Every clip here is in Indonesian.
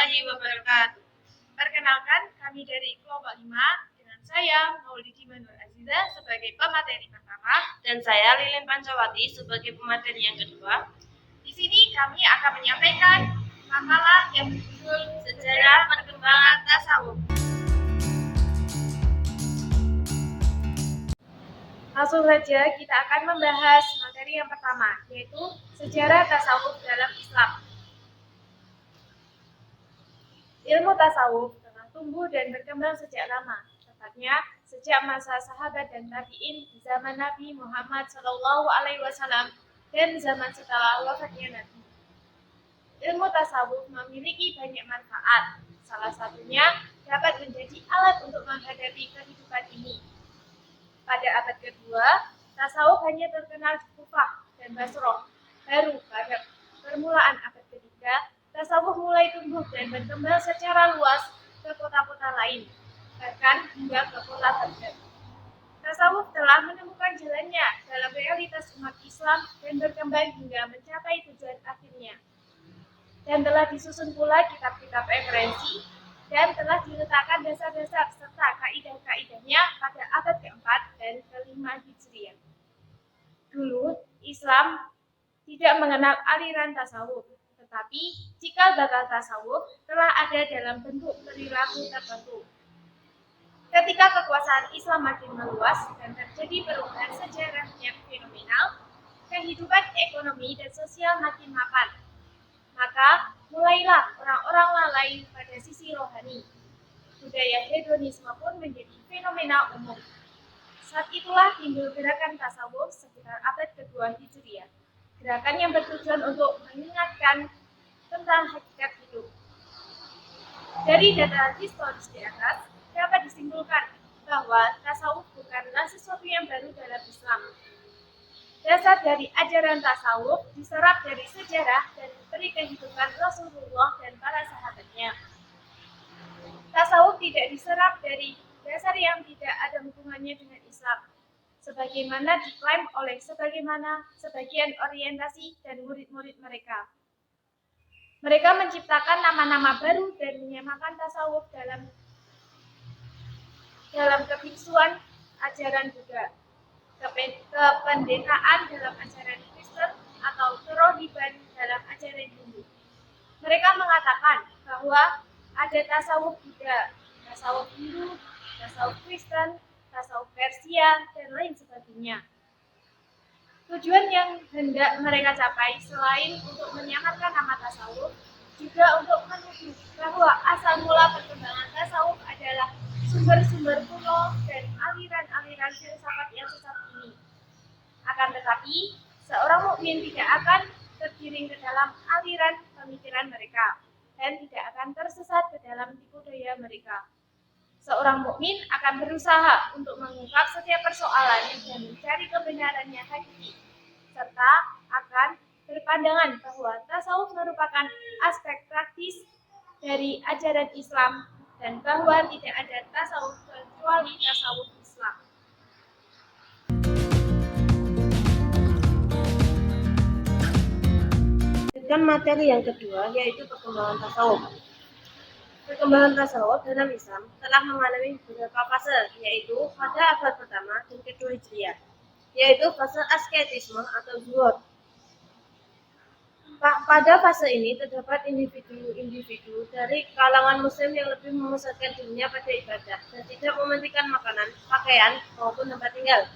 warahmatullahi wabarakatuh. Perkenalkan, kami dari kelompok 5 dengan saya Maulidi Manur Aziza sebagai pemateri pertama dan saya Lilin Pancawati sebagai pemateri yang kedua. Di sini kami akan menyampaikan makalah yang berjudul Sejarah Perkembangan Tasawuf. Langsung saja kita akan membahas materi yang pertama, yaitu sejarah tasawuf dalam Islam. Ilmu tasawuf telah tumbuh dan berkembang sejak lama, tepatnya sejak masa sahabat dan tabi'in di zaman Nabi Muhammad SAW dan zaman setelah wafatnya Nabi. Ilmu tasawuf memiliki banyak manfaat, salah satunya dapat menjadi alat untuk menghadapi kehidupan ini. Pada abad kedua, tasawuf hanya terkenal di Kufah dan Basrah. Baru pada permulaan abad ketiga, tasawuf mulai tumbuh dan berkembang secara luas ke kota-kota lain, bahkan hingga ke kota Baghdad. Tasawuf telah menemukan jalannya dalam realitas umat Islam dan berkembang hingga mencapai tujuan akhirnya. Dan telah disusun pula kitab-kitab referensi dan telah diletakkan dasar-dasar serta kaidah-kaidahnya pada abad ke-4 dan ke-5 Hijriah. Dulu, Islam tidak mengenal aliran tasawuf, tetapi cikal bakal tasawuf telah ada dalam bentuk perilaku tertentu. Ketika kekuasaan Islam makin meluas dan terjadi perubahan sejarah yang fenomenal, kehidupan ekonomi dan sosial makin mapan, maka mulailah orang-orang lalai pada sisi rohani. Budaya hedonisme pun menjadi fenomena umum. Saat itulah timbul gerakan tasawuf sekitar abad kedua Hijriah. Gerakan yang bertujuan untuk mengingatkan tentang hakikat hidup. Dari data historis di atas, dapat disimpulkan bahwa tasawuf bukanlah sesuatu yang baru dalam Islam. Dasar dari ajaran tasawuf diserap dari sejarah dan peri kehidupan Rasulullah dan para sahabatnya. Tasawuf tidak diserap dari dasar yang tidak ada hubungannya dengan Islam, sebagaimana diklaim oleh sebagian orientasi dan murid-murid mereka. Mereka menciptakan nama-nama baru dan menyamakan tasawuf dalam kebiksuan ajaran Buddha, kependetaan dalam ajaran Kristen, atau kerohiban dalam ajaran Hindu. Mereka mengatakan bahwa ada tasawuf Buddha, tasawuf Hindu, tasawuf Kristen, tasawuf Persia, dan lain sebagainya. Tujuan yang hendak mereka capai selain untuk menyamarkan nama tasawuf, juga untuk menuduh bahwa asal mula perkembangan tasawuf adalah sumber-sumber kuno dan aliran-aliran filsafat yang sesat ini. Akan tetapi, seorang mukmin tidak akan tergiring ke dalam aliran pemikiran mereka dan tidak akan tersesat ke dalam tipu daya mereka. Seorang mukmin akan berusaha untuk mengungkap setiap persoalan dan mencari kebenaran yang hakiki, serta akan berpandangan bahwa tasawuf merupakan aspek praktis dari ajaran Islam dan bahwa tidak ada tasawuf kecuali tasawuf Islam. Dan materi yang kedua yaitu perkembangan tasawuf. Perkembangan tasawuf dalam Islam telah mengalami beberapa fase, yaitu pada abad pertama dan kedua Hijriah, yaitu fase asketisme atau zuhud. Pada fase ini terdapat individu-individu dari kalangan muslim yang lebih memusatkan dirinya pada ibadah dan tidak mementingkan makanan, pakaian, maupun tempat tinggal.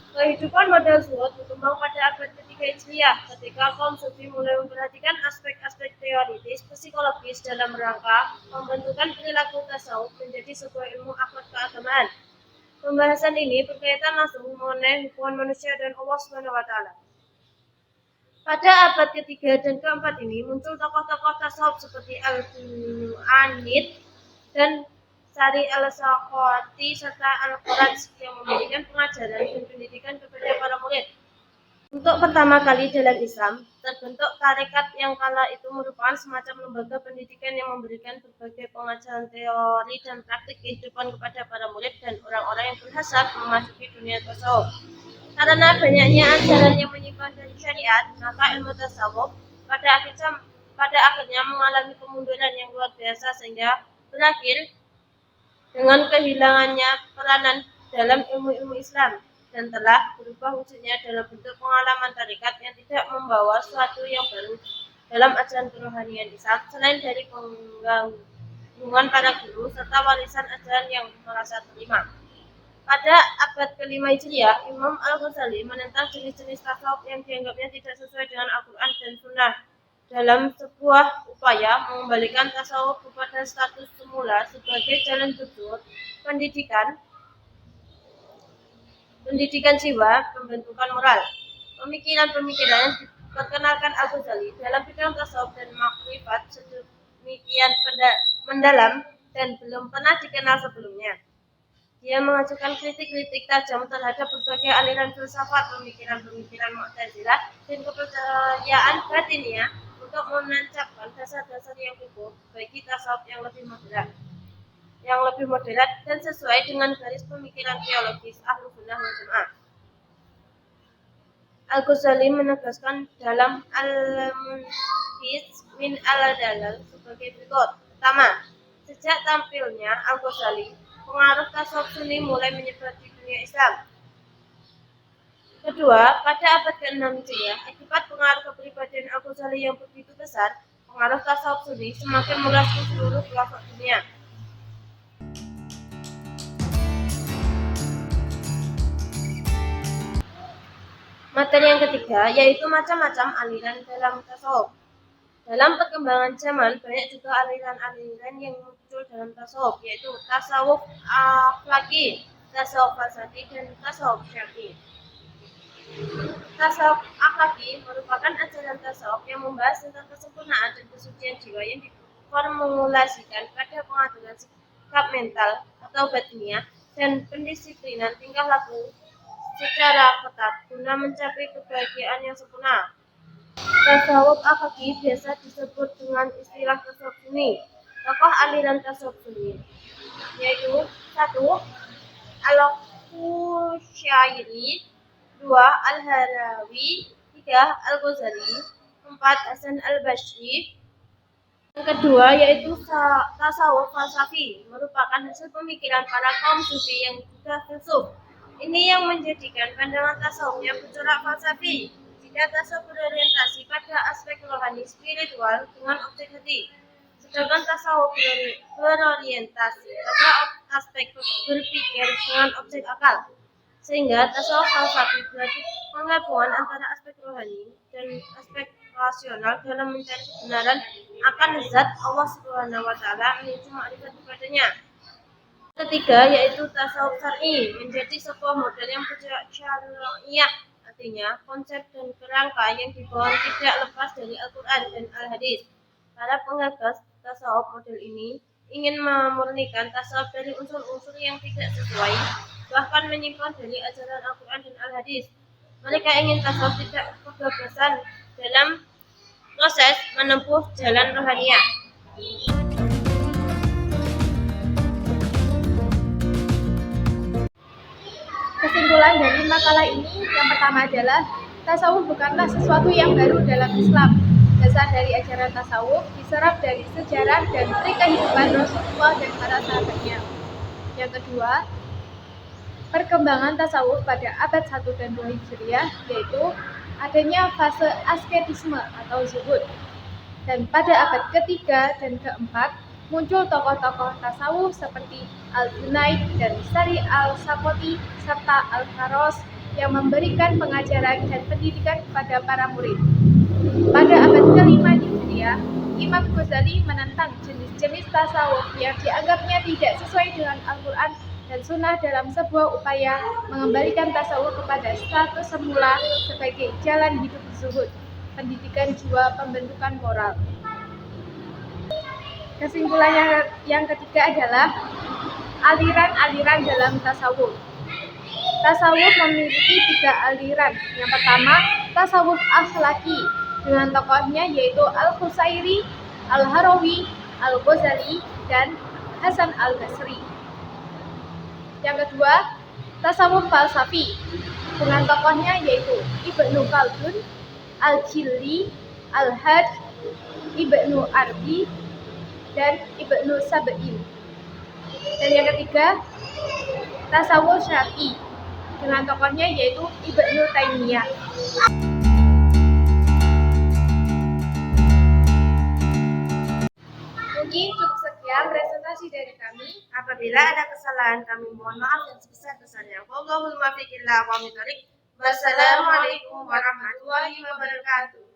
Kehidupan model zuhud berkembang pada abad ketiga Hijriah ketika kaum sufi mulai memperhatikan aspek-aspek teoritis psikologis dalam rangka pembentukan perilaku tasawuf menjadi sebuah ilmu akhlak keagamaan. Pembahasan ini berkaitan langsung mengenai hubungan manusia dan Allah SWT. Pada abad ketiga dan keempat ini muncul tokoh-tokoh tasawuf seperti Al-Anid dan Sari al-Sakhawati serta Al-Quraj yang memberikan pengajaran dan pendidikan kepada para murid. Untuk pertama kali dalam Islam, terbentuk tarekat yang kala itu merupakan semacam lembaga pendidikan yang memberikan berbagai pengajaran teori dan praktik kehidupan kepada para murid dan orang-orang yang berhasrat memasuki dunia tasawuf. Karena banyaknya ajaran yang menyimpang dari syariat, maka ilmu tasawuf pada pada akhirnya mengalami kemunduran yang luar biasa sehingga berakhir dengan kehilangannya peranan dalam ilmu-ilmu Islam dan telah berubah wujudnya dalam bentuk pengalaman tarekat yang tidak membawa sesuatu yang baru dalam ajaran kerohanian Islam selain dari penggabungan para guru serta warisan ajaran yang merasa terima. Pada abad ke-5 Hijriah, Imam Al-Ghazali menentang jenis-jenis tasawuf yang dianggapnya tidak sesuai dengan Al-Quran dan Sunnah dalam sebuah upaya mengembalikan tasawuf kepada status semula sebagai jalan tutur pendidikan jiwa, pembentukan moral. Pemikiran-pemikiran yang diperkenalkan Al-Ghazali dalam bidang tasawuf dan makrifat sedemikian mendalam dan belum pernah dikenal sebelumnya. Dia mengajukan kritik-kritik tajam terhadap berbagai aliran filsafat, pemikiran-pemikiran Mu'tazilah dan kepercayaan batinnya untuk menancapkan dasar-dasar yang kukuh bagi tasawuf yang lebih moderat dan sesuai dengan garis pemikiran teologis Ahlus-Sunnah wal Jamaah. Al-Ghazali menegaskan dalam Al-Munhis min Al-Dalal sebagai berikut. Pertama, sejak tampilnya Al-Ghazali, pengaruh tasawuf Sunni mulai menyebar di dunia Islam. Kedua, pada abad ke-6 Hijriah, akibat pengaruh kepribadian Al-Ghazali yang begitu besar, pengaruh tasawuf Sunni semakin meluas ke seluruh pelosok dunia. Materi yang ketiga yaitu macam-macam aliran dalam tasawuf. Dalam perkembangan zaman, banyak juga aliran-aliran yang muncul dalam tasawuf, yaitu tasawuf akhlaki, tasawuf falsafi, dan tasawuf syar'i. Tasawuf akhlaki merupakan ajaran tasawuf yang membahas tentang kesempurnaan dan kesucian jiwa yang diformulasikan pada pengaturan sikap mental atau batiniah dan pendisiplinan tingkah laku secara ketat guna mencapai kebahagiaan yang sempurna. Tasawuf akhlaki biasa disebut dengan istilah tasawuf Sunni. Tokoh aliran tasawuf Sunni yaitu 1. Al-Qushairi, 2. Al-Harawi, 3. Al-Ghazali, 4. Hasan al-Basri. Yang kedua yaitu tasawuf falsafi, merupakan hasil pemikiran para kaum sufi yang juga filsuf. Ini yang menjadikan pandangan tasawufnya bercorak falsafi. Jika tasawuf berorientasi pada aspek rohani spiritual dengan objek hati, sedangkan tasawuf berorientasi pada aspek berpikir dengan objek akal. Sehingga tasawuf falsafi berarti penggabungan antara aspek rohani dan aspek rasional dalam mencari kebenaran akan zat Allah Subhanahu wa taala menuju makrifat kepadanya. Ketiga yaitu tasawuf syar'i, menjadi sebuah model yang bergerak syariah, artinya konsep dan kerangka yang dibawa tidak lepas dari Al-Quran dan Al-Hadis. Para penggagas tasawuf model ini ingin memurnikan tasawuf dari unsur-unsur yang tidak sesuai, bahkan menyimpang dari ajaran Al-Quran dan Al-Hadis. Mereka ingin tasawuf tidak kegagasan dalam proses menempuh jalan rohaniah. Kesimpulan dari makalah ini yang pertama adalah tasawuf bukanlah sesuatu yang baru dalam Islam. Dasar dari ajaran tasawuf diserap dari sejarah dan trik kehidupan Rasulullah dan para sahabatnya. Yang kedua, perkembangan tasawuf pada abad 1 dan 2 Hijriah yaitu adanya fase asketisme atau zuhud. Dan pada abad ketiga dan keempat muncul tokoh-tokoh tasawuf seperti Al-Junaid dan Sari Al-Sakoti serta Al-Faros yang memberikan pengajaran dan pendidikan kepada para murid. Pada abad ke-5 Hijriah, Imam Ghazali menentang jenis-jenis tasawuf yang dianggapnya tidak sesuai dengan Al-Quran dan Sunnah dalam sebuah upaya mengembalikan tasawuf kepada status semula sebagai jalan hidup zuhud, pendidikan jiwa, pembentukan moral. Kesimpulan yang ketiga adalah aliran-aliran dalam tasawuf. Tasawuf memiliki 3 aliran. Yang pertama, tasawuf akhlaki dengan tokohnya yaitu Al-Qushairi, Al-Harawi, Al-Ghazali, dan Hasan al-Basri. Yang kedua, tasawuf falsafi dengan tokohnya yaitu Ibnu Khaldun, Al-Jilli, Al-Had, Ibnu Arabi, dan Ibnu Sab'in. Dan yang ketiga, tasawuf syar'i dengan tokohnya yaitu Ibnu Taimiyah. Mungkin cukup sekian presentasi dari kami. Apabila ada kesalahan, kami mohon maaf yang sebesar-besarnya. Wassalamualaikum warahmatullahi wabarakatuh.